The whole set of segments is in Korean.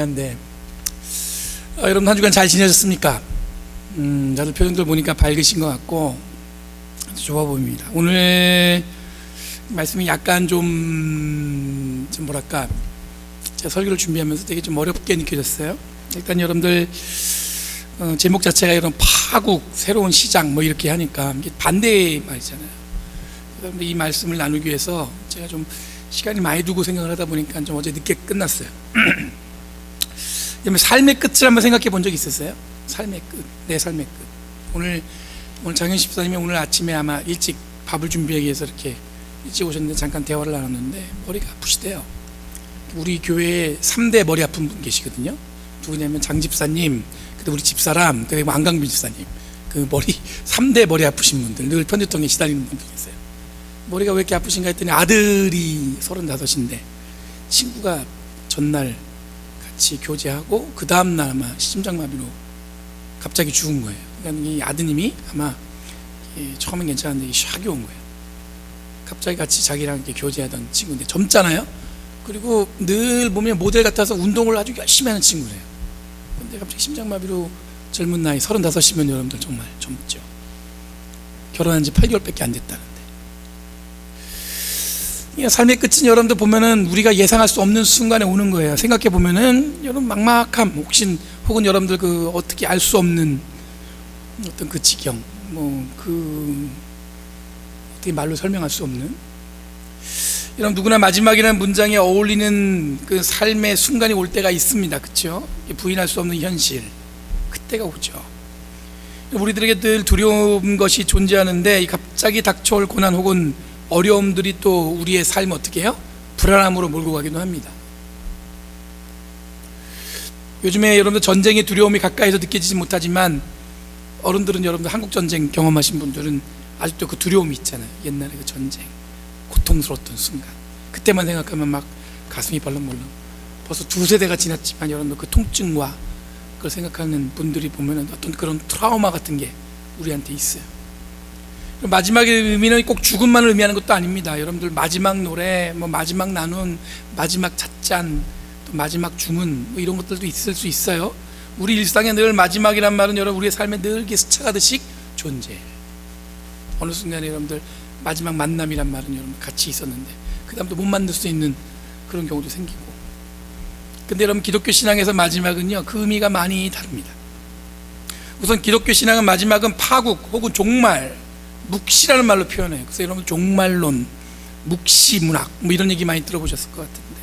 한데 여러분 한 주간 잘 지내셨습니까? 다들 표정들 보니까 밝으신 것 같고 아주 좋아 보입니다. 오늘 말씀이 약간 좀 뭐랄까 제가 설교를 준비하면서 되게 좀 어렵게 느껴졌어요. 일단 여러분들 제목 자체가 이런 파국, 새로운 시장 뭐 이렇게 하니까 이게 반대의 말이잖아요. 그런데 이 말씀을 나누기 위해서 제가 좀 시간이 많이 두고 생각을 하다 보니까 좀 어제 늦게 끝났어요. 삶의 끝을 한번 생각해 본 적 있었어요? 삶의 끝, 내 삶의 끝. 오늘 장현 집사님이 오늘 아침에 아마 일찍 밥을 준비하기 위해서 이렇게 일찍 오셨는데 잠깐 대화를 나눴는데 머리가 아프시대요. 우리 교회에 3대 머리 아픈 분 계시거든요. 누구냐면 장 집사님, 그리고 우리 집사람, 그리고 안강빈 집사님. 그 머리 3대 머리 아프신 분들, 늘 편두통에 시달리는 분들 계세요. 머리가 왜 이렇게 아프신가 했더니 아들이 35인데 친구가 전날 같이 교제하고 그 다음날 아마 심장마비로 갑자기 죽은 거예요. 그러니까 이 아드님이 아마 처음엔 괜찮은데 샥이 온 거예요. 갑자기 같이 자기랑 이렇게 교제하던 친구인데 젊잖아요. 그리고 늘 보면 모델 같아서 운동을 아주 열심히 하는 친구래요. 근데 갑자기 심장마비로 젊은 나이 35이면 여러분들 정말 젊죠. 결혼한 지 8개월밖에 안 됐다는데. 삶의 끝은 여러분들 보면은 우리가 예상할 수 없는 순간에 오는 거예요. 생각해 보면은 여러분 막막함, 혹은 여러분들 그 어떻게 알 수 없는 어떤 그 지경, 어떻게 말로 설명할 수 없는. 여러분 누구나 마지막이라는 문장에 어울리는 그 삶의 순간이 올 때가 있습니다. 그렇죠? 부인할 수 없는 현실, 그때가 오죠. 우리들에게 늘 두려운 것이 존재하는데 갑자기 닥쳐올 고난 혹은 어려움들이 또 우리의 삶을 어떻게 해요? 불안함으로 몰고 가기도 합니다. 요즘에 여러분들 전쟁의 두려움이 가까이서 느껴지지 못하지만 어른들은 여러분들 한국전쟁 경험하신 분들은 아직도 그 두려움이 있잖아요. 옛날에 그 전쟁, 고통스러웠던 순간, 그때만 생각하면 막 가슴이 벌렁벌렁. 벌써 2세대가 지났지만 여러분들 그 통증과 그걸 생각하는 분들이 보면 어떤 그런 트라우마 같은 게 우리한테 있어요. 마지막의 의미는 꼭 죽음만을 의미하는 것도 아닙니다. 여러분들 마지막 노래, 마지막 나눈, 마지막 찻잔, 또 마지막 주문 이런 것들도 있을 수 있어요. 우리 일상에 늘 마지막이란 말은 여러분 우리의 삶에 늘 스쳐가듯이 존재해요. 어느 순간에 여러분들 마지막 만남이란 말은 여러분 같이 있었는데 그 다음도 못 만날 수 있는 그런 경우도 생기고. 근데 여러분 기독교 신앙에서 마지막은요 그 의미가 많이 다릅니다. 우선 기독교 신앙은 마지막은 파국 혹은 종말, 묵시라는 말로 표현해요. 그래서 여러분 종말론, 묵시 문학 이런 얘기 많이 들어보셨을 것 같은데,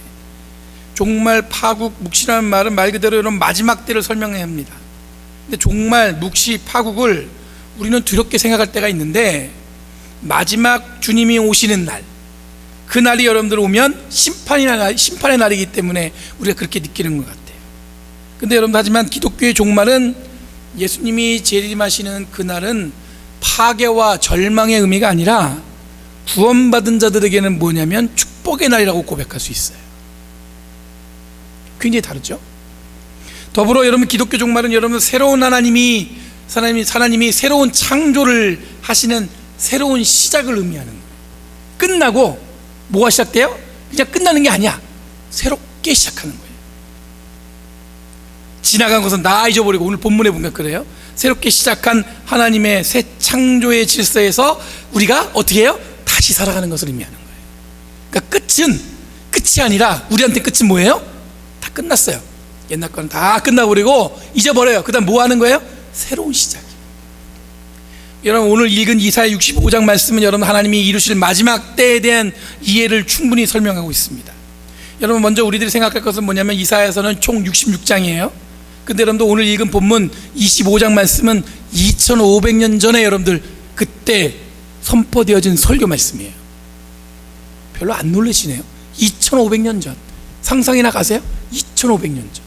종말, 파국, 묵시라는 말은 말 그대로 여러분 마지막 때를 설명해야 합니다. 근데 종말, 묵시, 파국을 우리는 두렵게 생각할 때가 있는데 마지막 주님이 오시는 날, 그 날이 여러분들 오면 심판의 날이기 때문에 우리가 그렇게 느끼는 것 같아요. 근데 여러분 하지만 기독교의 종말은 예수님이 재림하시는 그날은 파괴와 절망의 의미가 아니라 구원받은 자들에게는 뭐냐면 축복의 날이라고 고백할 수 있어요. 굉장히 다르죠? 더불어 여러분 기독교 종말은 여러분 새로운 하나님이 새로운 창조를 하시는 새로운 시작을 의미하는 거예요. 끝나고 뭐가 시작돼요? 그냥 끝나는 게 아니야. 새롭게 시작하는 거예요. 지나간 것은 다 잊어버리고, 오늘 본문에 보면 그래요. 새롭게 시작한 하나님의 새 창조의 질서에서 우리가 어떻게 해요? 다시 살아가는 것을 의미하는 거예요. 그러니까 끝이 아니라 우리한테 끝은 뭐예요? 다 끝났어요. 옛날 거는 다 끝나버리고 잊어버려요. 그 다음 뭐 하는 거예요? 새로운 시작이에요. 여러분 오늘 읽은 이사야 65장 말씀은 여러분 하나님이 이루실 마지막 때에 대한 이해를 충분히 설명하고 있습니다. 여러분 먼저 우리들이 생각할 것은 뭐냐면 이사야서는 총 66장이에요. 근데 여러분들 오늘 읽은 본문 25장 말씀은 2500년 전에 여러분들 그때 선포되어진 설교 말씀이에요. 별로 안 놀라시네요. 2500년 전 상상이나 가세요? 2500년 전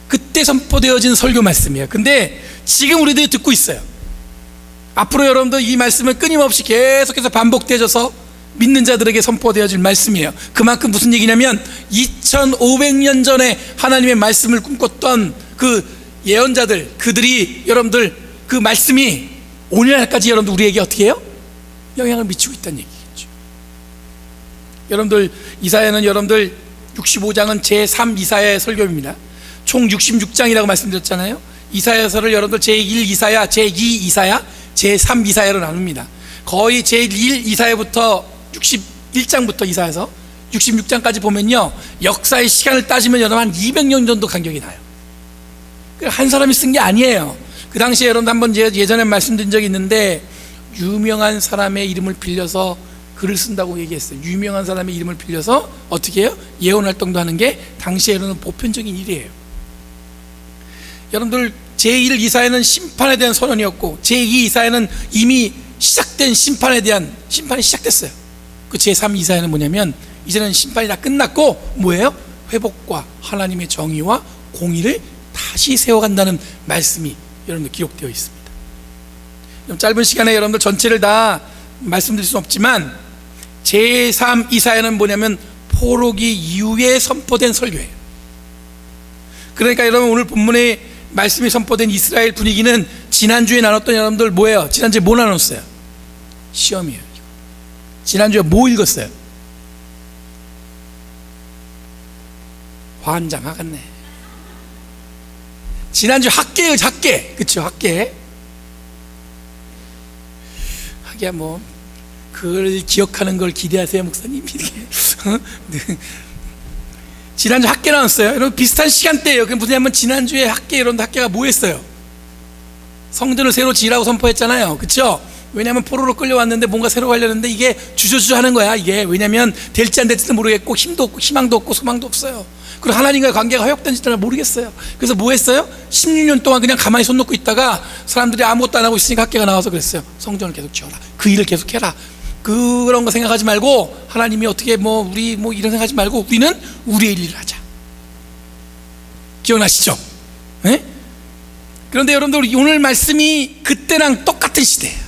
그때 선포되어진 설교 말씀이에요. 근데 지금 우리들이 듣고 있어요. 앞으로 여러분들 이 말씀은 끊임없이 계속해서 반복되어져서 믿는 자들에게 선포되어질 말씀이에요. 그만큼 무슨 얘기냐면 2500년 전에 하나님의 말씀을 꿈꿨던 그 예언자들, 그들이 여러분들 그 말씀이 오늘날까지 여러분들 우리에게 어떻게 해요? 영향을 미치고 있다는 얘기겠죠. 여러분들 이사야는 여러분들 65장은 제3 이사야의 설교입니다. 총 66장이라고 말씀드렸잖아요. 이사야서를 여러분들 제1 이사야, 제2 이사야, 제3 이사야로 나눕니다. 거의 제1 이사야부터 61장부터 이사야서 66장까지 보면요, 역사의 시간을 따지면 여러분 한 200년 정도 간격이 나요. 한 사람이 쓴 게 아니에요. 그 당시에 여러분 한번 예전에 말씀드린 적이 있는데, 유명한 사람의 이름을 빌려서 글을 쓴다고 얘기했어요. 유명한 사람의 이름을 빌려서 어떻게 해요? 예언 활동도 하는 게 당시에는 보편적인 일이에요. 여러분들 제1 이사야는 심판에 대한 선언이었고, 제2 이사야는 이미 시작된 심판이 시작됐어요. 그 제3 이사야는 뭐냐면, 이제는 심판이 다 끝났고 뭐예요? 회복과 하나님의 정의와 공의를 다시 세워간다는 말씀이 여러분들 기록되어 있습니다. 짧은 시간에 여러분들 전체를 다 말씀드릴 수는 없지만, 제3 이사야는 뭐냐면 포로기 이후에 선포된 설교예요. 그러니까 여러분 오늘 본문의 말씀이 선포된 이스라엘 분위기는 지난주에 나눴던 여러분들 뭐예요? 지난주에 뭐 나눴어요? 시험이에요. 지난주에 뭐 읽었어요? 환장하겠네. 지난주 학계예요. 학계. 그쵸? 학계. 하기야 뭐 그걸 기억하는 걸 기대하세요, 목사님. 네. 지난주 학계 나왔어요. 여러분 비슷한 시간대예요. 그게 무슨냐면 지난주에 학계, 여러분 학계가 뭐 했어요? 성전을 새로 지으라고 선포했잖아요. 그쵸? 왜냐하면 포로로 끌려왔는데 뭔가 새로 하려는데 이게 주저주저 하는 거야. 이게 왜냐하면 될지 안 될지도 모르겠고, 힘도 없고 희망도 없고 소망도 없어요. 그리고 하나님과의 관계가 허역된지도 모르겠어요. 그래서 뭐 했어요? 16년 동안 그냥 가만히 손 놓고 있다가 사람들이 아무것도 안 하고 있으니까 학계가 나와서 그랬어요. 성전을 계속 지어라. 그 일을 계속 해라. 그런 거 생각하지 말고, 하나님이 어떻게 우리 이런 생각하지 말고 우리는 우리의 일을 하자. 기억나시죠? 네? 그런데 여러분들 오늘 말씀이 그때랑 똑같은 시대예요.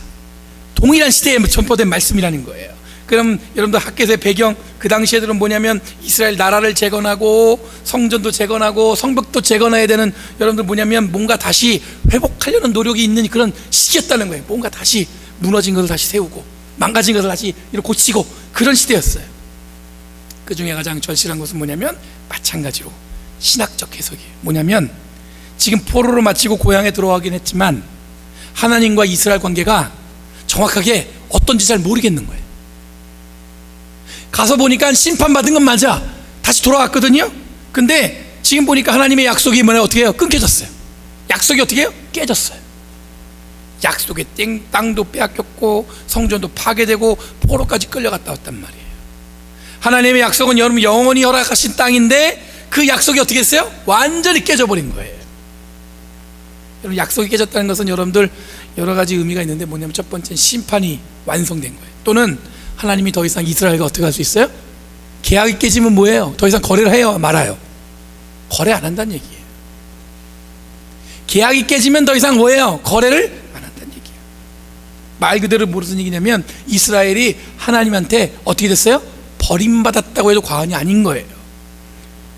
동일한 시대에 전포된 말씀이라는 거예요. 그럼 여러분들 학계에서의 배경, 그 당시에들은 뭐냐면 이스라엘 나라를 재건하고 성전도 재건하고 성벽도 재건해야 되는, 여러분들 뭐냐면 뭔가 다시 회복하려는 노력이 있는 그런 시기였다는 거예요. 뭔가 다시 무너진 것을 다시 세우고 망가진 것을 다시 이렇게 고치고 그런 시대였어요. 그 중에 가장 절실한 것은 뭐냐면 마찬가지로 신학적 해석이에요. 뭐냐면 지금 포로로 마치고 고향에 들어가긴 했지만 하나님과 이스라엘 관계가 정확하게 어떤지 잘 모르겠는 거예요. 가서 보니까 심판받은 건 맞아. 다시 돌아왔거든요. 근데 지금 보니까 하나님의 약속이 어떻게 해요? 끊겨졌어요. 약속이 어떻게 해요? 깨졌어요. 약속의 땅도 빼앗겼고 성전도 파괴되고 포로까지 끌려갔다 왔단 말이에요. 하나님의 약속은 여러분 영원히 허락하신 땅인데 그 약속이 어떻게 했어요? 완전히 깨져버린 거예요. 여러분 약속이 깨졌다는 것은 여러분들 여러 가지 의미가 있는데 뭐냐면 첫 번째는 심판이 완성된 거예요. 또는 하나님이 더 이상 이스라엘과 어떻게 할 수 있어요? 계약이 깨지면 뭐예요? 더 이상 거래를 해요? 말아요? 거래 안 한다는 얘기예요. 계약이 깨지면 더 이상 뭐예요? 거래를 안 한다는 얘기예요. 말 그대로 무슨 얘기냐면 이스라엘이 하나님한테 어떻게 됐어요? 버림받았다고 해도 과언이 아닌 거예요.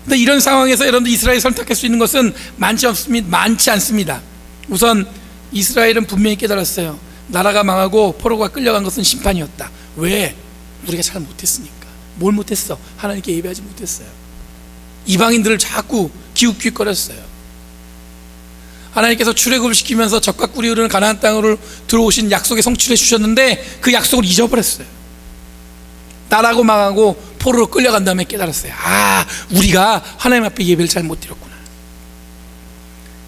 근데 이런 상황에서 여러분들 이스라엘이 선택할 수 있는 것은 많지 않습니다. 우선 이스라엘은 분명히 깨달았어요. 나라가 망하고 포로가 끌려간 것은 심판이었다. 왜? 우리가 잘 못했으니까. 뭘 못했어? 하나님께 예배하지 못했어요. 이방인들을 자꾸 기웃기웃거렸어요. 하나님께서 출애굽을 시키면서 젖과 꿀이 흐르는 가나안 땅으로 들어오신 약속의 성취를 해주셨는데 그 약속을 잊어버렸어요. 나라고 망하고 포로로 끌려간 다음에 깨달았어요. 우리가 하나님 앞에 예배를 잘 못 드렸구나.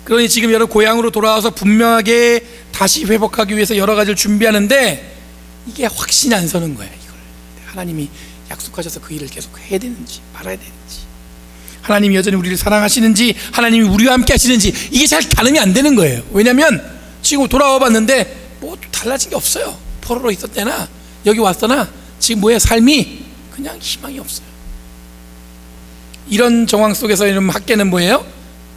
그러니 지금 여러분 고향으로 돌아와서 분명하게 다시 회복하기 위해서 여러 가지를 준비하는데 이게 확신이 안 서는 거예요. 이걸 하나님이 약속하셔서 그 일을 계속 해야 되는지 말아야 되는지, 하나님이 여전히 우리를 사랑하시는지, 하나님이 우리와 함께 하시는지, 이게 잘 가늠이 안 되는 거예요. 왜냐하면 지금 돌아와 봤는데 뭐 달라진 게 없어요. 포로로 있었대나 여기 왔더나 지금 뭐예요? 삶이 그냥 희망이 없어요. 이런 정황 속에서 이런 학계는 뭐예요?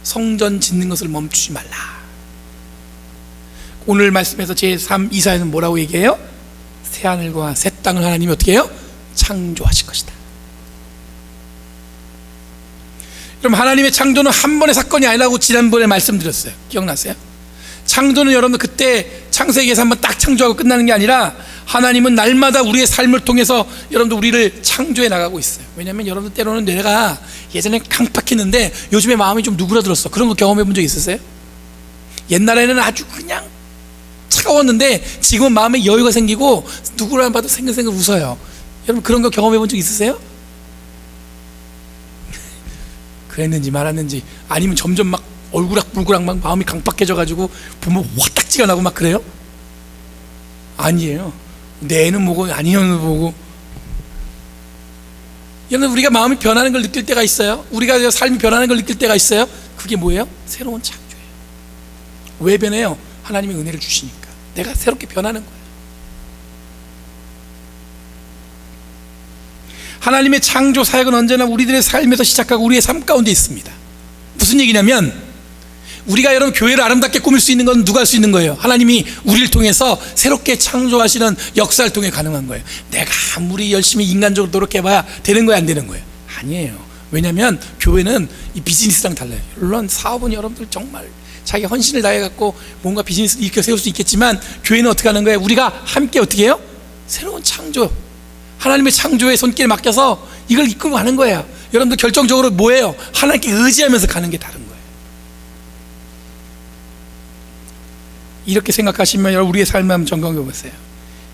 성전 짓는 것을 멈추지 말라. 오늘 말씀에서 제3 이사야는 뭐라고 얘기해요? 새하늘과 새 땅을 하나님이 어떻게 해요? 창조하실 것이다. 그럼 하나님의 창조는 한 번의 사건이 아니라고 지난번에 말씀드렸어요. 기억나세요? 창조는 여러분들 그때 창세기에서 한번 딱 창조하고 끝나는 게 아니라 하나님은 날마다 우리의 삶을 통해서 여러분들 우리를 창조해 나가고 있어요. 왜냐하면 여러분들 때로는 내가 예전에 강팍했는데 요즘에 마음이 좀 누그러들었어. 그런 거 경험해 본 적 있으세요? 옛날에는 아주 그냥 차가웠는데 지금은 마음에 여유가 생기고 누구를 봐도 생글생글 웃어요. 여러분 그런 거 경험해 본 적 있으세요? 그랬는지 말았는지, 아니면 점점 막 얼굴락불굴락 막 마음이 강팍해져 가지고 보면 화딱지가 나고 막 그래요? 아니에요. 내 애는 뭐고 아니는 뭐고. 여러분 우리가 마음이 변하는 걸 느낄 때가 있어요. 우리가 삶이 변하는 걸 느낄 때가 있어요. 그게 뭐예요? 새로운 창조예요. 왜 변해요? 하나님의 은혜를 주시니까 내가 새롭게 변하는 거예요. 하나님의 창조 사역은 언제나 우리들의 삶에서 시작하고 우리의 삶 가운데 있습니다. 무슨 얘기냐면, 우리가 여러분 교회를 아름답게 꾸밀 수 있는 건 누가 할 수 있는 거예요? 하나님이 우리를 통해서 새롭게 창조하시는 역사를 통해 가능한 거예요. 내가 아무리 열심히 인간적으로 노력해봐야 되는 거예요, 안 되는 거예요? 아니에요. 왜냐하면 교회는 이 비즈니스랑 달라요. 물론 사업은 여러분들 정말 자기 헌신을 다해갖고 뭔가 비즈니스를 일으켜 세울 수 있겠지만, 교회는 어떻게 하는 거예요? 우리가 함께 어떻게 해요? 새로운 창조, 하나님의 창조의 손길에 맡겨서 이걸 이끌고 가는 거예요. 여러분들 결정적으로 뭐예요? 하나님께 의지하면서 가는 게 다른 거예요. 이렇게 생각하시면 여러분 우리의 삶을 한번 점검해 보세요.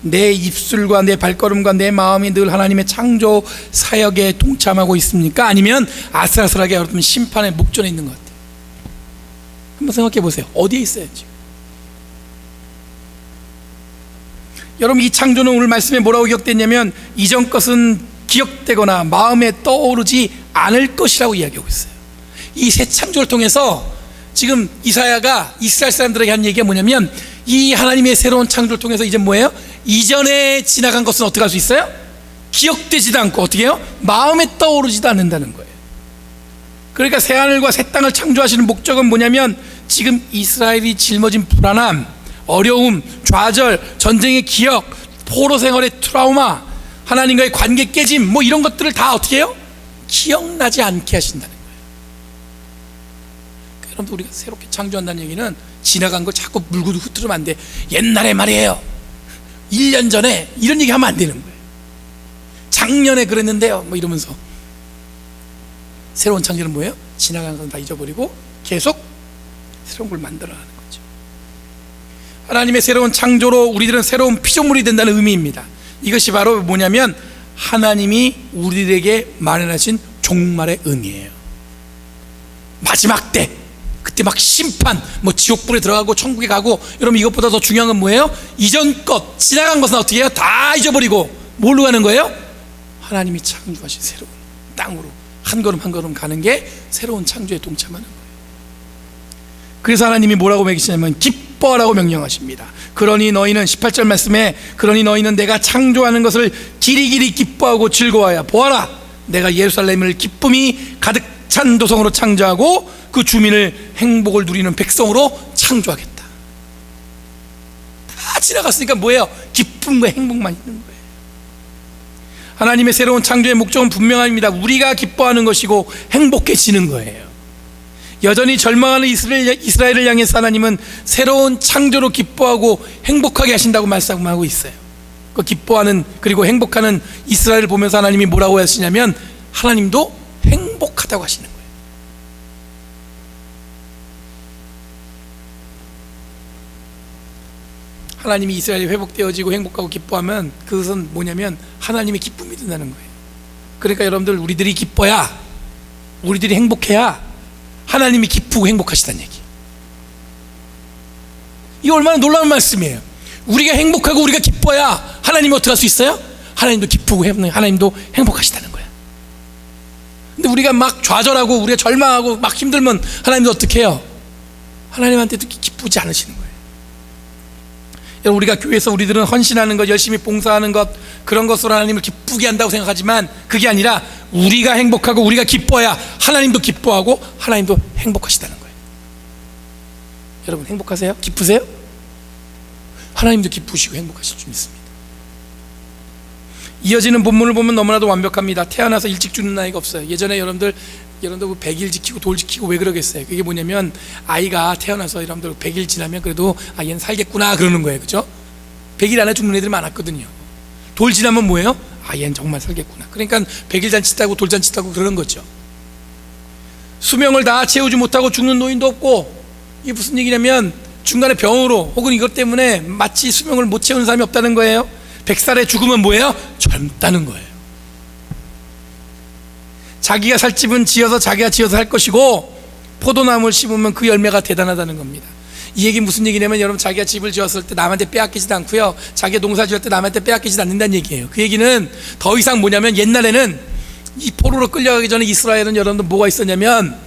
내 입술과 내 발걸음과 내 마음이 늘 하나님의 창조 사역에 동참하고 있습니까? 아니면 아슬아슬하게 여러분 심판의 목전에 있는 것 같아요? 한번 생각해 보세요. 어디에 있어요 지금? 여러분 이 창조는 오늘 말씀에 뭐라고 기억됐냐면, 이전 것은 기억되거나 마음에 떠오르지 않을 것이라고 이야기하고 있어요. 이 새 창조를 통해서 지금 이사야가 이스라엘 사람들에게 한 얘기가 뭐냐면, 이 하나님의 새로운 창조를 통해서 이제 뭐예요? 이전에 지나간 것은 어떻게 할 수 있어요? 기억되지도 않고 어떻게 해요? 마음에 떠오르지도 않는다는 거예요. 그러니까 새하늘과 새 땅을 창조하시는 목적은 뭐냐면, 지금 이스라엘이 짊어진 불안함, 어려움, 좌절, 전쟁의 기억, 포로 생활의 트라우마, 하나님과의 관계 깨짐, 뭐 이런 것들을 다 어떻게 해요? 기억나지 않게 하신다는 거예요. 그러니까 여러분 우리가 새롭게 창조한다는 얘기는 지나간 걸 자꾸 물고 흐트르면 안 돼. 옛날에 말이에요, 1년 전에 이런 얘기 하면 안 되는 거예요. 작년에 그랬는데요 뭐 이러면서. 새로운 창조는 뭐예요? 지나간 건 다 잊어버리고 계속 새로운 걸 만들어가는 거죠. 하나님의 새로운 창조로 우리들은 새로운 피조물이 된다는 의미입니다. 이것이 바로 뭐냐면, 하나님이 우리에게 마련하신 종말의 의미예요. 마지막 때, 그때 막 심판, 뭐 지옥불에 들어가고 천국에 가고. 여러분 이것보다 더 중요한 건 뭐예요? 이전 것, 지나간 것은 어떻게 해요? 다 잊어버리고 뭘로 가는 거예요? 하나님이 창조하신 새로운 땅으로 한 걸음 한 걸음 가는 게 새로운 창조에 동참하는 거예요. 그래서 하나님이 뭐라고 매기시냐면 기뻐하라고 명령하십니다. 그러니 너희는 18절 말씀에, 그러니 너희는 내가 창조하는 것을 길이길이 기뻐하고 즐거워하여 보아라, 내가 예루살렘을 기쁨이 가득 찬 도성으로 창조하고 그 주민을 행복을 누리는 백성으로 창조하겠다. 다 지나갔으니까 뭐예요? 기쁨과 행복만 있는 거예요. 하나님의 새로운 창조의 목적은 분명합니다. 우리가 기뻐하는 것이고 행복해지는 거예요. 여전히 절망하는 이스라엘을 향해서 하나님은 새로운 창조로 기뻐하고 행복하게 하신다고 말씀하고 있어요. 그 기뻐하는 그리고 행복하는 이스라엘을 보면서 하나님이 뭐라고 하시냐면, 하나님도 행복하다고 하시는 거예요. 하나님이 이스라엘이 회복되어지고 행복하고 기뻐하면 그것은 뭐냐면 하나님의 기쁨이 된다는 거예요. 그러니까 여러분들 우리들이 기뻐야, 우리들이 행복해야 하나님이 기쁘고 행복하시다는 얘기. 이거 얼마나 놀라운 말씀이에요. 우리가 행복하고 우리가 기뻐야 하나님이 어떻게 할 수 있어요? 하나님도 기쁘고 하나님도 행복하시다는 거야. 근데 우리가 막 좌절하고 우리가 절망하고 막 힘들면 하나님도 어떻게 해요? 하나님한테도 기쁘지 않으시는 거예요. 여러분 우리가 교회에서 우리들은 헌신하는 것, 열심히 봉사하는 것, 그런 것으로 하나님을 기쁘게 한다고 생각하지만 그게 아니라 우리가 행복하고 우리가 기뻐야 하나님도 기뻐하고 하나님도 행복하시다는 거예요. 여러분 행복하세요? 기쁘세요? 하나님도 기쁘시고 행복하실 줄 믿습니다. 이어지는 본문을 보면 너무나도 완벽합니다. 태어나서 일찍 죽는 아이가 없어요. 예전에 여러분들 100일 지키고 돌 지키고 왜 그러겠어요? 그게 뭐냐면 아이가 태어나서 여러분들 100일 지나면 그래도 얘는 살겠구나 그러는 거예요. 그죠? 100일 안에 죽는 애들이 많았거든요. 돌 지나면 뭐예요? 아, 얘는 정말 살겠구나. 그러니까 100일 잔치 따고 돌잔치 따고 그러는 거죠. 수명을 다 채우지 못하고 죽는 노인도 없고, 이게 무슨 얘기냐면 중간에 병으로 혹은 이것 때문에 마치 수명을 못 채우는 사람이 없다는 거예요. 100살에 죽으면 뭐예요? 젊다는 거예요. 자기가 살 집은 지어서 자기가 지어서 살 것이고, 포도나무를 심으면 그 열매가 대단하다는 겁니다. 이 얘기 무슨 얘기냐면, 여러분 자기가 집을 지었을 때 남한테 빼앗기지도 않고요, 자기가 농사 지을 때 남한테 빼앗기지도 않는다는 얘기예요. 그 얘기는 더 이상 뭐냐면, 옛날에는 이 포로로 끌려가기 전에 이스라엘은 여러분들 뭐가 있었냐면,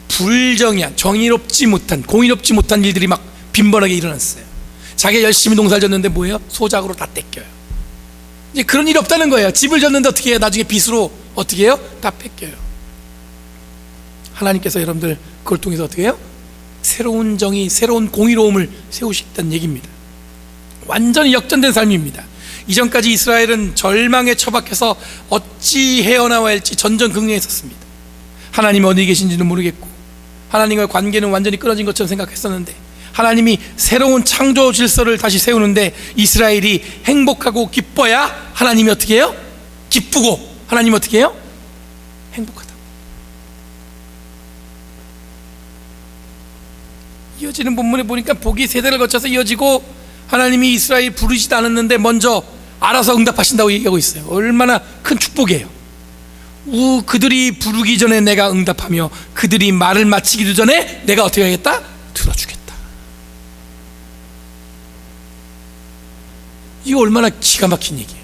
불정의한, 정의롭지 못한, 공의롭지 못한 일들이 막 빈번하게 일어났어요. 자기가 열심히 농사를 졌는데 뭐예요? 소작으로 다 뺏겨요. 이제 그런 일이 없다는 거예요. 집을 졌는데 어떻게 해요? 나중에 빚으로 어떻게 해요? 다 뺏겨요. 하나님께서 여러분들 그걸 통해서 어떻게 해요? 새로운 정의, 새로운 공의로움을 세우시겠다는 얘기입니다. 완전히 역전된 삶입니다. 이전까지 이스라엘은 절망에 처박혀서 어찌 헤어나와야 할지 전전긍긍했었습니다. 하나님이 어디 계신지는 모르겠고, 하나님과의 관계는 완전히 끊어진 것처럼 생각했었는데, 하나님이 새로운 창조 질서를 다시 세우는데 이스라엘이 행복하고 기뻐야 하나님이 어떻게 해요? 기쁘고, 하나님이 어떻게 해요? 행복하다. 이어지는 본문에 보니까 복이 세대를 거쳐서 이어지고, 하나님이 이스라엘 부르지도 않았는데 먼저 알아서 응답하신다고 얘기하고 있어요. 얼마나 큰 축복이에요. 그들이 부르기 전에 내가 응답하며 그들이 말을 마치기도 전에 내가 어떻게 하겠다? 들어주겠다. 이거 얼마나 기가 막힌 얘기예요.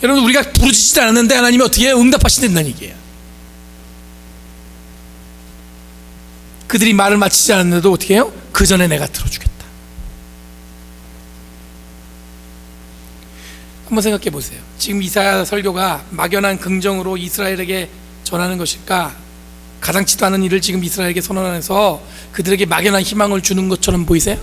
여러분, 우리가 부르짖지 않았는데 하나님이 어떻게 해요? 응답하신다는 얘기예요. 그들이 말을 마치지 않았는데도 어떻게 해요? 그 전에 내가 들어주겠다. 한번 생각해 보세요. 지금 이사야 설교가 막연한 긍정으로 이스라엘에게 전하는 것일까, 가당치도 않은 일을 지금 이스라엘에게 선언해서 그들에게 막연한 희망을 주는 것처럼 보이세요?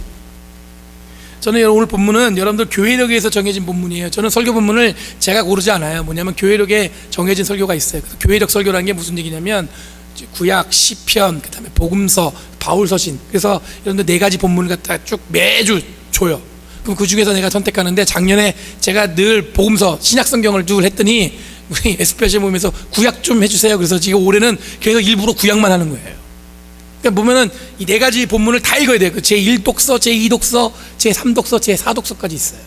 저는 오늘 본문은 여러분들 교회력에 의해서 정해진 본문이에요. 저는 설교 본문을 제가 고르지 않아요. 뭐냐면 교회력에 정해진 설교가 있어요. 그래서 교회력 설교라는 게 무슨 얘기냐면, 구약, 시편, 그 다음에 복음서, 바울서신, 그래서 여러분들 4가지 본문을 갖다 쭉 매주 줘요. 그럼 그 중에서 내가 선택하는데, 작년에 제가 늘 복음서, 신약성경을 늘 했더니 우리 에스피아시 모임에서 구약 좀 해주세요. 그래서 지금 올해는 계속 일부러 구약만 하는 거예요. 그러니까 보면은 이 4가지 본문을 다 읽어야 돼요. 제1독서, 제2독서, 제3독서, 제4독서까지 있어요.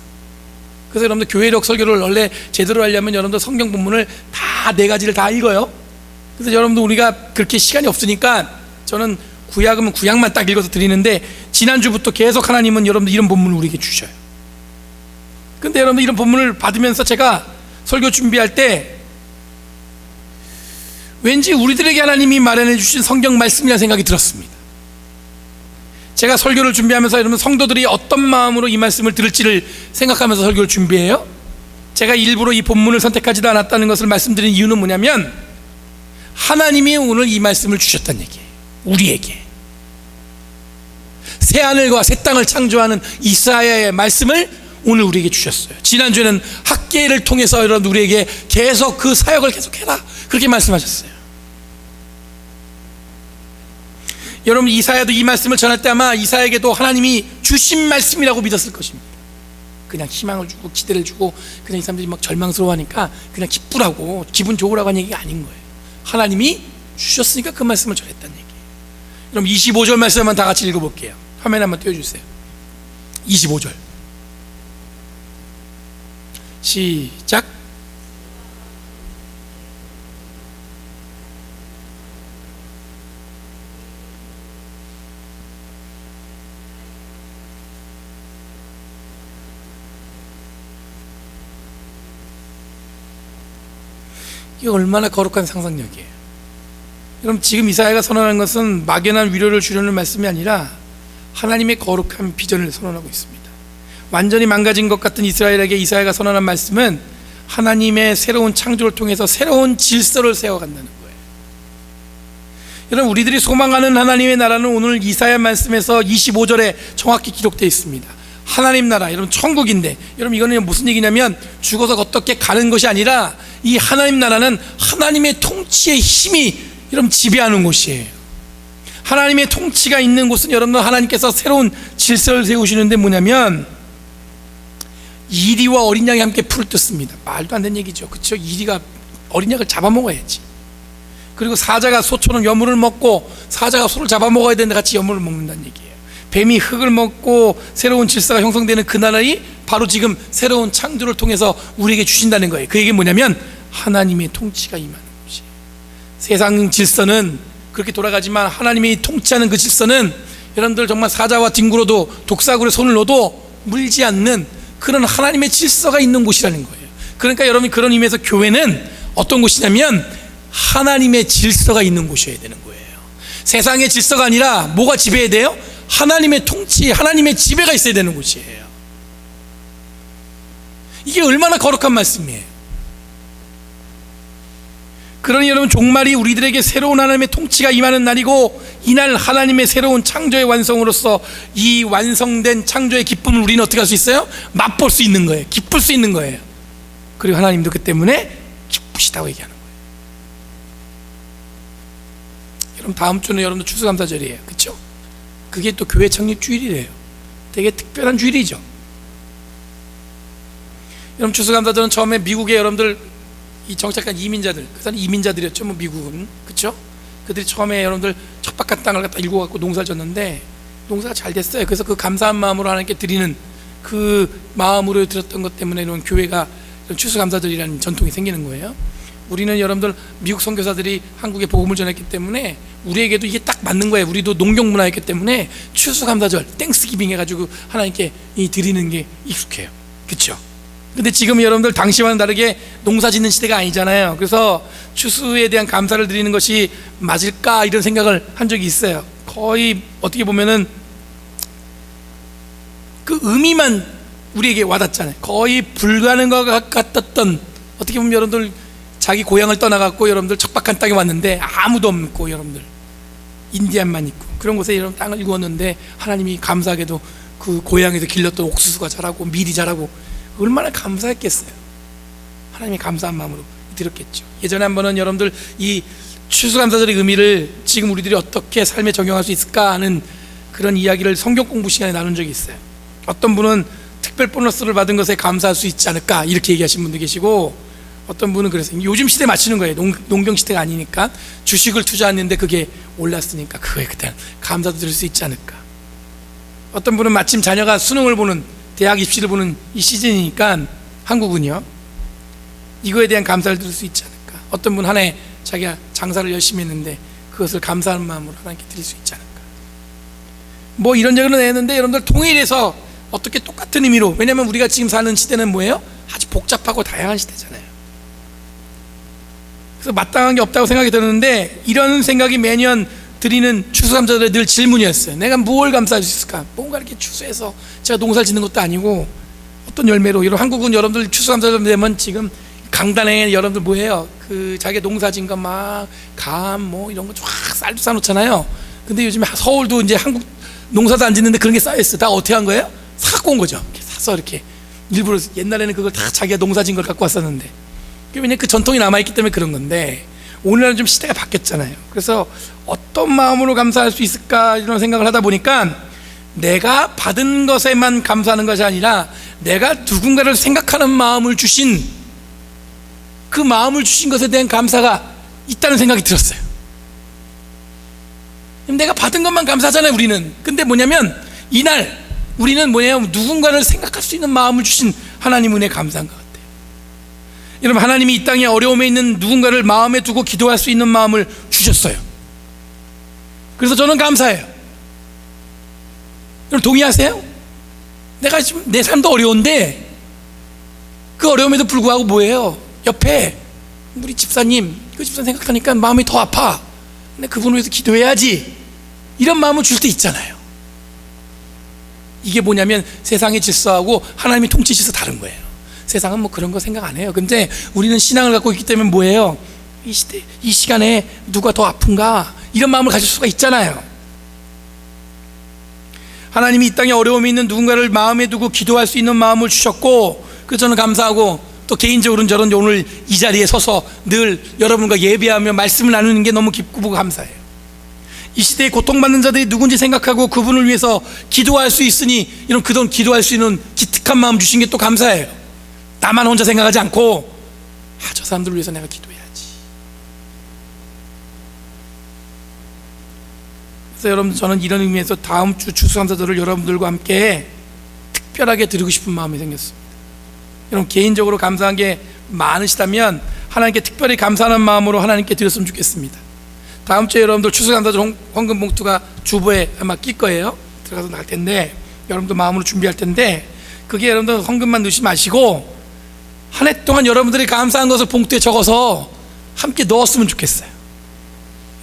그래서 여러분들 교회력 설교를 원래 제대로 하려면 여러분들 성경 본문을 다 4가지를 다 읽어요. 그래서 여러분들 우리가 그렇게 시간이 없으니까 저는 구약은 구약만 딱 읽어서 드리는데, 지난주부터 계속 하나님은 여러분들 이런 본문을 우리에게 주셔요. 근데 여러분들 이런 본문을 받으면서 제가 설교 준비할 때 왠지 우리들에게 하나님이 마련해 주신 성경 말씀이라는 생각이 들었습니다. 제가 설교를 준비하면서 여러분 성도들이 어떤 마음으로 이 말씀을 들을지를 생각하면서 설교를 준비해요. 제가 일부러 이 본문을 선택하지도 않았다는 것을 말씀드린 이유는 뭐냐면, 하나님이 오늘 이 말씀을 주셨다는 얘기예요. 우리에게 새하늘과 새 땅을 창조하는 이사야의 말씀을 오늘 우리에게 주셨어요. 지난주에는 학계를 통해서 여러분 우리에게 계속 그 사역을 계속해라, 그렇게 말씀하셨어요. 여러분 이사야도 이 말씀을 전할 때 아마 이사야에게도 하나님이 주신 말씀이라고 믿었을 것입니다. 그냥 희망을 주고 기대를 주고 그냥 이 사람들이 막 절망스러워하니까 그냥 기쁘라고 기분 좋으라고 하는 얘기가 아닌 거예요. 하나님이 주셨으니까 그 말씀을 전했다는 얘기예요. 그럼 25절 말씀만 다 같이 읽어볼게요. 화면에 한번 띄워주세요. 25절 시작. 이게 얼마나 거룩한 상상력이에요. 여러분 지금 이사야가 선언한 것은 막연한 위로를 주려는 말씀이 아니라 하나님의 거룩한 비전을 선언하고 있습니다. 완전히 망가진 것 같은 이스라엘에게 이사야가 선언한 말씀은 하나님의 새로운 창조를 통해서 새로운 질서를 세워간다는 거예요. 여러분 우리들이 소망하는 하나님의 나라는 오늘 이사야 말씀에서 25절에 정확히 기록되어 있습니다. 하나님 나라, 여러분 천국인데, 여러분 이거는 무슨 얘기냐면 죽어서 어떻게 가는 것이 아니라 이 하나님 나라는 하나님의 통치의 힘이 여러분 지배하는 곳이에요. 하나님의 통치가 있는 곳은 여러분 하나님께서 새로운 질서를 세우시는데 뭐냐면 이리와 어린 양이 함께 풀을 뜯습니다. 말도 안 되는 얘기죠. 그렇죠? 이리가 어린 양을 잡아먹어야지. 그리고 사자가 소처럼 여물을 먹고 사자가 소를 잡아먹어야 되는데 같이 여물을 먹는다는 얘기예요. 뱀이 흙을 먹고 새로운 질서가 형성되는 그날이 바로 지금 새로운 창조를 통해서 우리에게 주신다는 거예요. 그 얘기는 뭐냐면 하나님의 통치가 임하는 것이에요. 세상 질서는 그렇게 돌아가지만 하나님이 통치하는 그 질서는 여러분들 정말 사자와 뒹굴어도 독사굴에 손을 넣어도 물지 않는 그런 하나님의 질서가 있는 곳이라는 거예요. 그러니까 여러분, 그런 의미에서 교회는 어떤 곳이냐면 하나님의 질서가 있는 곳이어야 되는 거예요. 세상의 질서가 아니라 뭐가 지배해야 돼요? 하나님의 통치, 하나님의 지배가 있어야 되는 곳이에요. 이게 얼마나 거룩한 말씀이에요. 그러니 여러분, 종말이 우리들에게 새로운 하나님의 통치가 임하는 날이고, 이날 하나님의 새로운 창조의 완성으로서 이 완성된 창조의 기쁨을 우리는 어떻게 할 수 있어요? 맛볼 수 있는 거예요. 기쁠 수 있는 거예요. 그리고 하나님도 그 때문에 기쁘시다고 얘기하는 거예요. 여러분, 다음 주는 여러분도 추수감사절이에요. 그렇죠? 그게 또 교회 창립 주일이래요. 되게 특별한 주일이죠. 여러분, 추수감사절은 처음에 미국에 여러분들 이 정착한 이민자들, 그 사람 이민자들이었죠. 뭐 미국은, 그렇죠? 그들이 처음에 여러분들 척박한 땅을 갖다 일궈갖고 농사를 졌는데 농사가 잘 됐어요. 그래서 그 감사한 마음으로 하나님께 드리는 그 마음으로 드렸던 것 때문에 이런 교회가 추수감사절이라는 전통이 생기는 거예요. 우리는 여러분들 미국 선교사들이 한국에 복음을 전했기 때문에 우리에게도 이게 딱 맞는 거예요. 우리도 농경 문화였기 때문에 추수감사절, 땡스기빙 해가지고 하나님께 이 드리는 게 익숙해요. 그렇죠? 근데 지금 여러분들 당시와는 다르게 농사 짓는 시대가 아니잖아요. 그래서 추수에 대한 감사를 드리는 것이 맞을까 이런 생각을 한 적이 있어요. 거의 어떻게 보면은 그 의미만 우리에게 와닿잖아요. 거의 불가능한 것 같았던, 어떻게 보면 여러분들 자기 고향을 떠나갖고 여러분들 척박한 땅에 왔는데 아무도 없고 여러분들 인디안만 있고 그런 곳에 여러분 땅을 일구었는데 하나님이 감사하게도 그 고향에서 길렀던 옥수수가 자라고 밀이 자라고 얼마나 감사했겠어요. 하나님이 감사한 마음으로 드렸겠죠. 예전에 한 번은 여러분들 이 추수감사절의 의미를 지금 우리들이 어떻게 삶에 적용할 수 있을까 하는 그런 이야기를 성경 공부 시간에 나눈 적이 있어요. 어떤 분은 특별 보너스를 받은 것에 감사할 수 있지 않을까 이렇게 얘기하신 분도 계시고, 어떤 분은 그래서 요즘 시대에 맞추는 거예요. 농경 시대가 아니니까 주식을 투자했는데 그게 올랐으니까 그거에 그때 감사도 드릴 수 있지 않을까. 어떤 분은 마침 자녀가 수능을 보는, 대학 입시를 보는 이 시즌이니까 한국은요, 이거에 대한 감사를 드릴 수 있지 않을까. 어떤 분 한 해 자기가 장사를 열심히 했는데 그것을 감사하는 마음으로 하나님께 드릴 수 있지 않을까. 뭐 이런저런 했는데 여러분들 통일해서 어떻게 똑같은 의미로, 왜냐하면 우리가 지금 사는 시대는 뭐예요? 아주 복잡하고 다양한 시대잖아요. 그래서 마땅한 게 없다고 생각이 드는데, 이런 생각이 매년 드리는 추수감사절에 늘 질문이었어요. 내가 뭘 감사할 수 있을까? 뭔가 이렇게 추수해서 제가 농사를 짓는 것도 아니고 어떤 열매로. 여러분, 한국은 여러분들 추수감사절 되면 지금 강단에 여러분들 뭐예요? 그 자기 농사 짓는 거 막 감 뭐 이런 거 쫙 쌀도 싸놓잖아요. 근데 요즘에 서울도 이제 한국 농사도 안 짓는데 그런 게 쌓여있어. 다 어떻게 한 거예요? 사갖고 온 거죠. 이렇게 사서 이렇게 일부러. 옛날에는 그걸 다 자기가 농사 짓는 걸 갖고 왔었는데, 왜냐면 그 전통이 남아있기 때문에 그런 건데, 오늘날은 좀 시대가 바뀌었잖아요. 그래서 어떤 마음으로 감사할 수 있을까 이런 생각을 하다 보니까, 내가 받은 것에만 감사하는 것이 아니라 내가 누군가를 생각하는 마음을 주신, 그 마음을 주신 것에 대한 감사가 있다는 생각이 들었어요. 내가 받은 것만 감사하잖아요, 우리는. 근데 뭐냐면 이날 우리는 뭐냐면 누군가를 생각할 수 있는 마음을 주신 하나님 은혜에 감사한 것 같아요. 여러분, 하나님이 이 땅에 어려움에 있는 누군가를 마음에 두고 기도할 수 있는 마음을 주셨어요. 그래서 저는 감사해요. 여러분, 동의하세요? 내가 지금 내 삶도 어려운데 그 어려움에도 불구하고 뭐예요? 옆에 우리 집사님, 그 집사님 생각하니까 마음이 더 아파. 근데 그분을 위해서 기도해야지, 이런 마음을 줄 때 있잖아요. 이게 뭐냐면 세상의 질서하고 하나님의 통치 질서 다른 거예요. 세상은 뭐 그런 거 생각 안 해요. 근데 우리는 신앙을 갖고 있기 때문에 뭐예요? 이 시대, 이 시간에 누가 더 아픈가, 이런 마음을 가질 수가 있잖아요. 하나님이 이 땅에 어려움이 있는 누군가를 마음에 두고 기도할 수 있는 마음을 주셨고, 그래서 저는 감사하고, 또 개인적으로는 저는 오늘 이 자리에 서서 늘 여러분과 예배하며 말씀을 나누는 게 너무 기쁘고 감사해요. 이 시대에 고통받는 자들이 누군지 생각하고 그분을 위해서 기도할 수 있으니 이런 그동안 기도할 수 있는 기특한 마음 주신 게 또 감사해요. 나만 혼자 생각하지 않고 저 사람들을 위해서 내가 기도해야지. 그래서 여러분, 저는 이런 의미에서 다음 주 추수감사절을 여러분들과 함께 특별하게 드리고 싶은 마음이 생겼습니다. 여러분, 개인적으로 감사한 게 많으시다면 하나님께 특별히 감사하는 마음으로 하나님께 드렸으면 좋겠습니다. 다음 주에 여러분들 추수감사절 헌금 봉투가 주보에 아마 낄 거예요. 들어가서 날 텐데 여러분들 마음으로 준비할 텐데, 그게 여러분들 헌금만 넣지 마시고 한 해 동안 여러분들이 감사한 것을 봉투에 적어서 함께 넣었으면 좋겠어요.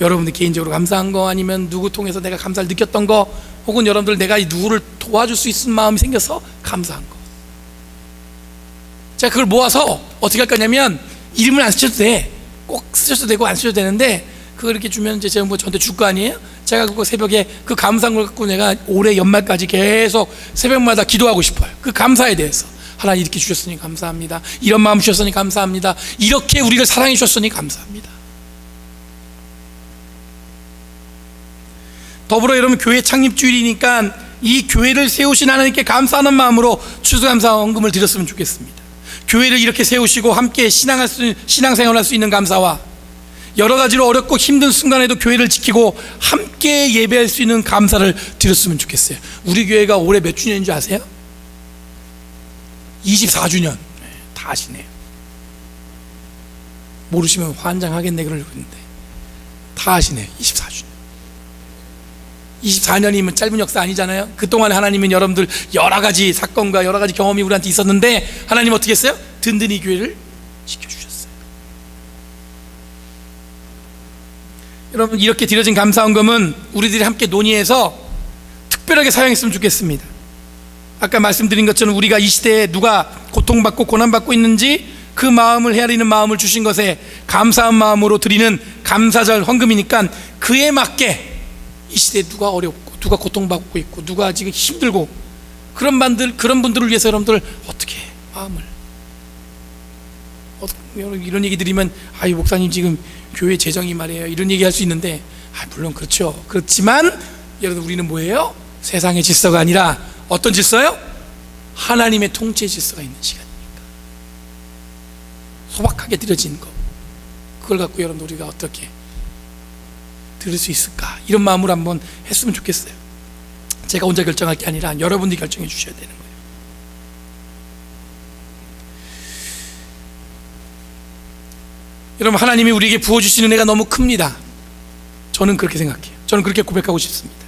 여러분들 개인적으로 감사한 거, 아니면 누구 통해서 내가 감사를 느꼈던 거, 혹은 여러분들 내가 누구를 도와줄 수 있는 마음이 생겨서 감사한 거, 제가 그걸 모아서 어떻게 할 거냐면, 이름을 안 쓰셔도 돼. 꼭 쓰셔도 되고 안 쓰셔도 되는데, 그걸 이렇게 주면 이제 제가 뭐 저한테 줄 거 아니에요? 제가 그거 새벽에 그 감사한 걸 갖고 내가 올해 연말까지 계속 새벽마다 기도하고 싶어요. 그 감사에 대해서. 하나님 이렇게 주셨으니 감사합니다. 이런 마음 주셨으니 감사합니다. 이렇게 우리를 사랑해 주셨으니 감사합니다. 더불어 여러분, 교회 창립주일이니까 이 교회를 세우신 하나님께 감사하는 마음으로 추수감사 헌금을 드렸으면 좋겠습니다. 교회를 이렇게 세우시고 함께 신앙생활을 할 수 있는 감사와, 여러 가지로 어렵고 힘든 순간에도 교회를 지키고 함께 예배할 수 있는 감사를 드렸으면 좋겠어요. 우리 교회가 올해 몇 주년인 줄 아세요? 24주년. 다 아시네요. 모르시면 환장하겠네 그러려고 했는데 다 아시네요. 24주년. 24년이면 짧은 역사 아니잖아요. 그동안 하나님은 여러분들 여러 가지 사건과 여러 가지 경험이 우리한테 있었는데, 하나님 어떻게 했어요? 든든히 교회를 지켜주셨어요. 여러분, 이렇게 드려진 감사헌금은 우리들이 함께 논의해서 특별하게 사용했으면 좋겠습니다. 아까 말씀드린 것처럼 우리가 이 시대에 누가 고통받고 고난받고 있는지 그 마음을 헤아리는 마음을 주신 것에 감사한 마음으로 드리는 감사절 헌금이니까, 그에 맞게 이 시대에 누가 어렵고 누가 고통받고 있고 누가 지금 힘들고 그런 분들을 위해서 여러분들 어떻게 마음을, 이런 얘기 드리면 아이 목사님 지금 교회 재정이 말이에요 이런 얘기 할 수 있는데, 물론 그렇죠. 그렇지만 여러분, 우리는 뭐예요? 세상의 질서가 아니라 어떤 질서요? 하나님의 통치의 질서가 있는 시간이니까 소박하게 드려진 거, 그걸 갖고 여러분 우리가 어떻게 들을 수 있을까, 이런 마음으로 한번 했으면 좋겠어요. 제가 혼자 결정할 게 아니라 여러분들이 결정해 주셔야 되는 거예요. 여러분, 하나님이 우리에게 부어주시는 은혜가 너무 큽니다. 저는 그렇게 생각해요. 저는 그렇게 고백하고 싶습니다.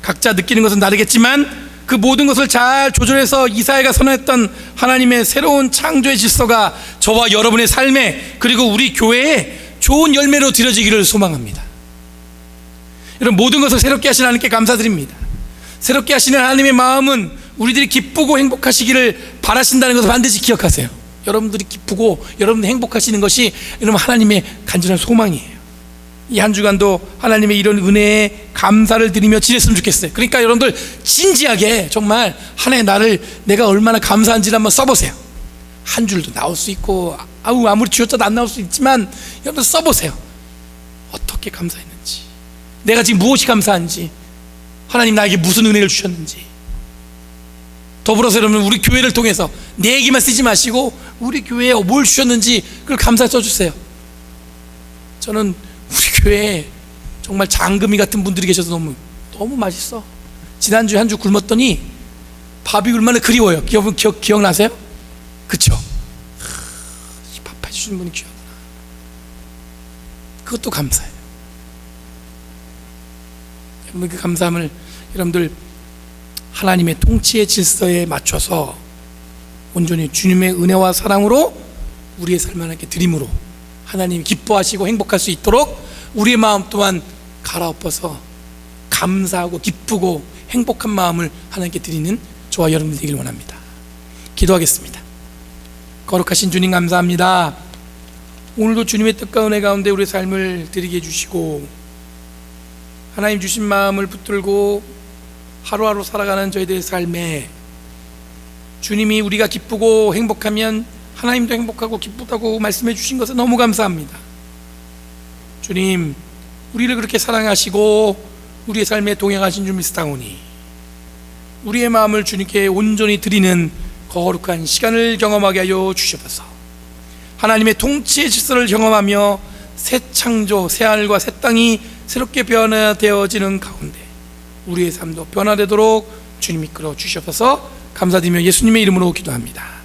각자 느끼는 것은 다르겠지만 그 모든 것을 잘 조절해서 이사야가 선언했던 하나님의 새로운 창조의 질서가 저와 여러분의 삶에, 그리고 우리 교회에 좋은 열매로 드려지기를 소망합니다. 여러분, 모든 것을 새롭게 하시는 하나님께 감사드립니다. 새롭게 하시는 하나님의 마음은 우리들이 기쁘고 행복하시기를 바라신다는 것을 반드시 기억하세요. 여러분들이 기쁘고 여러분들이 행복하시는 것이 여러분 하나님의 간절한 소망이에요. 이 한 주간도 하나님의 이런 은혜에 감사를 드리며 지냈으면 좋겠어요. 그러니까 여러분들 진지하게 정말 한 해 나를 내가 얼마나 감사한지를 한번 써보세요. 한 줄도 나올 수 있고 아무리 쥐어짜도 안 나올 수 있지만 여러분들 써보세요. 어떻게 감사했는지, 내가 지금 무엇이 감사한지, 하나님 나에게 무슨 은혜를 주셨는지. 더불어서 여러분, 우리 교회를 통해서 내 얘기만 쓰지 마시고 우리 교회에 뭘 주셨는지 그걸 감사 써주세요. 저는 우리 교회에 정말 장금이 같은 분들이 계셔서 너무 맛있어. 지난주에 한 주 굶었더니 밥이 얼마나 그리워요. 기억나세요? 그쵸? 이 밥 해주시는 분이 귀하구나. 그것도 감사해요. 여러분, 그 감사함을 여러분들 하나님의 통치의 질서에 맞춰서 온전히 주님의 은혜와 사랑으로 우리의 삶을 하나님께 드림으로 하나님이 기뻐하시고 행복할 수 있도록 우리의 마음 또한 갈아엎어서 감사하고 기쁘고 행복한 마음을 하나님께 드리는 저와 여러분들 되기를 원합니다. 기도하겠습니다. 거룩하신 주님, 감사합니다. 오늘도 주님의 뜻과 은혜 가운데 우리의 삶을 드리게 해주시고 하나님 주신 마음을 붙들고 하루하루 살아가는 저희들의 삶에 주님이 우리가 기쁘고 행복하면 하나님도 행복하고 기쁘다고 말씀해 주신 것에 너무 감사합니다. 주님, 우리를 그렇게 사랑하시고 우리의 삶에 동행하신 줄 믿사오니 우리의 마음을 주님께 온전히 드리는 거룩한 시간을 경험하게 하여 주시옵소서. 하나님의 통치의 질서를 경험하며 새 창조, 새 하늘과 새 땅이 새롭게 변화되어지는 가운데 우리의 삶도 변화되도록 주님 이끌어 주시옵소서. 감사드리며 예수님의 이름으로 기도합니다.